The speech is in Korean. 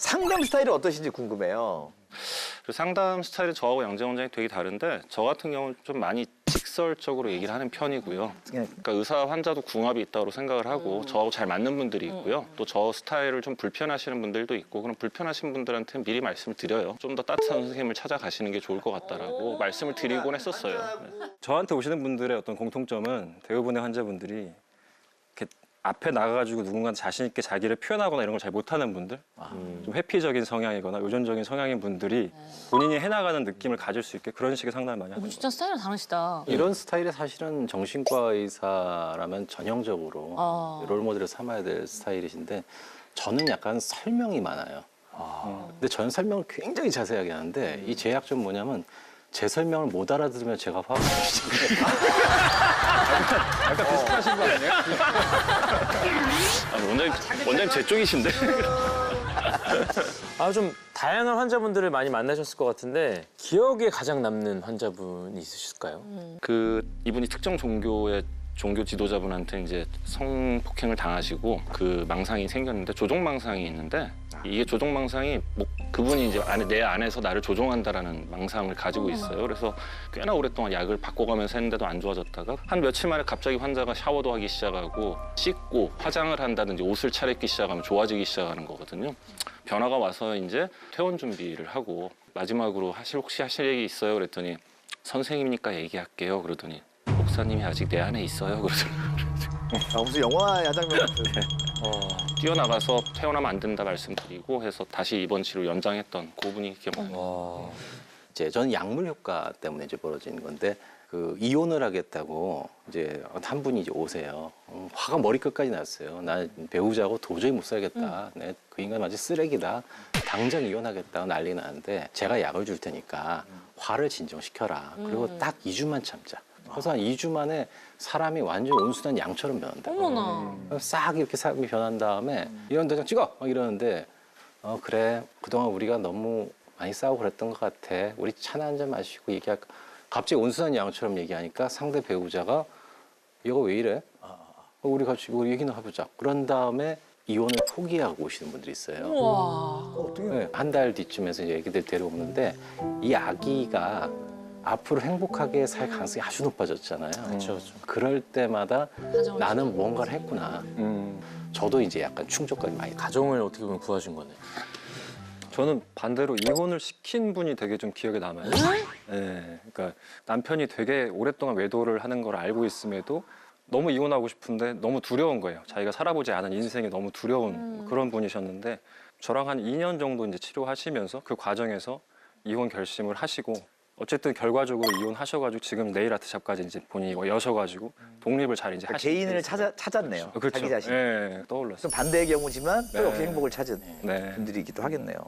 상담 스타일이 어떠신지 궁금해요. 그 상담 스타일이 저하고 양재원 원장이 되게 다른데 저 같은 경우는 좀 많이 직설적으로 얘기를 하는 편이고요. 그러니까 의사 환자도 궁합이 있다고 생각을 하고 저하고 잘 맞는 분들이 있고요. 또 저 스타일을 좀 불편하시는 분들도 있고 그럼 불편하신 분들한테는 미리 말씀을 드려요. 좀 더 따뜻한 선생님을 찾아가시는 게 좋을 것 같다라고 말씀을 드리곤 했었어요. 네. 저한테 오시는 분들의 어떤 공통점은 대부분의 환자분들이 이렇게 앞에 나가가지고 누군가 자신 있게 자기를 표현하거나 이런 걸 잘 못하는 분들, 좀 회피적인 성향이거나 의존적인 성향인 분들이 본인이 해나가는 느낌을 가질 수 있게 그런 식의 상담을 많이 하는 진짜 스타일은 다르시다. 이런 스타일이 사실은 정신과 의사라면 전형적으로 롤모델을 삼아야 될 스타일이신데 저는 약간 설명이 많아요. 근데 저는 설명을 굉장히 자세하게 하는데 이 제 약점은 뭐냐면 제 설명을 못 알아들으면 제가 화가 나시잖아요. 약간 비슷하신 거 아니에요? 아니, 원장님 제 쪽이신데? 좀 다양한 환자분들을 많이 만나셨을 것 같은데 기억에 가장 남는 환자분이 있으실까요? 이분이 특정 종교의 종교 지도자분한테 이제 성폭행을 당하시고 그 망상이 생겼는데 조종망상이 있는데 이게 조종망상이 그분이 이제 내 안에서 나를 조종한다라는 망상을 가지고 있어요. 그래서 꽤나 오랫동안 약을 바꿔가면서 했는데도 안 좋아졌다가 한 며칠 만에 갑자기 환자가 샤워도 하기 시작하고 씻고 화장을 한다든지 옷을 차려입기 시작하면 좋아지기 시작하는 거거든요. 변화가 와서 이제 퇴원 준비를 하고 마지막으로 혹시 하실 얘기 있어요? 그랬더니 선생님이니까 얘기할게요. 그러더니 목사님이 아직 내 안에 있어요. 그러더니 무슨 영화 야장면 같은. 뛰어나가서 퇴원하면 안 된다 말씀드리고 해서 다시 입원 치료 연장했던 그분이 기억나요. 이제 저는 약물 효과 때문에 이제 벌어진 건데 그 이혼을 하겠다고 이제 한 분이 이제 오세요. 화가 머리끝까지 났어요. 나 배우자고 도저히 못 살겠다. 그 인간 완전 쓰레기다. 당장 이혼하겠다고 난리 나는데 제가 약을 줄 테니까 화를 진정시켜라. 그리고 딱 2주만 참자. 그래서 한 2주 만에 사람이 완전 온순한 양처럼 변한다. 어머나. 싹 이렇게 사람이 변한 다음에 이런 데장 찍어! 막 이러는데 그래 그동안 우리가 너무 많이 싸우고 그랬던 것 같아. 우리 차나 한잔 마시고 얘기할까. 갑자기 온순한 양처럼 얘기하니까 상대 배우자가 얘가 왜 이래? 우리 같이 우리 얘기나 해보자. 그런 다음에 이혼을 포기하고 오시는 분들이 있어요. 우와. 네, 한 달 뒤쯤에서 이제 애기들 데려오는데 이 아기가 앞으로 행복하게 살 가능성이 아주 높아졌잖아요. 그렇죠. 그럴 때마다 나는 뭔가를 했구나. 저도 이제 약간 충족감이 많이 가죠. 가정을 어떻게 보면 구하신 거네. 저는 반대로 이혼을 시킨 분이 되게 좀 기억에 남아요. 네, 그러니까 남편이 되게 오랫동안 외도를 하는 걸 알고 있음에도 너무 이혼하고 싶은데 너무 두려운 거예요. 자기가 살아보지 않은 인생이 너무 두려운 그런 분이셨는데 저랑 한 2년 정도 이제 치료하시면서 그 과정에서 이혼 결심을 하시고 어쨌든 결과적으로 이혼하셔가지고 지금 네일 아트샵까지 이제 본인이 여셔가지고 독립을 잘 이제 하시고 개인을 찾았네요. 그렇죠. 자기 자신. 네, 떠올랐어요. 좀 반대의 경우지만 또 네. 역시 행복을 찾은 네. 분들이기도 하겠네요.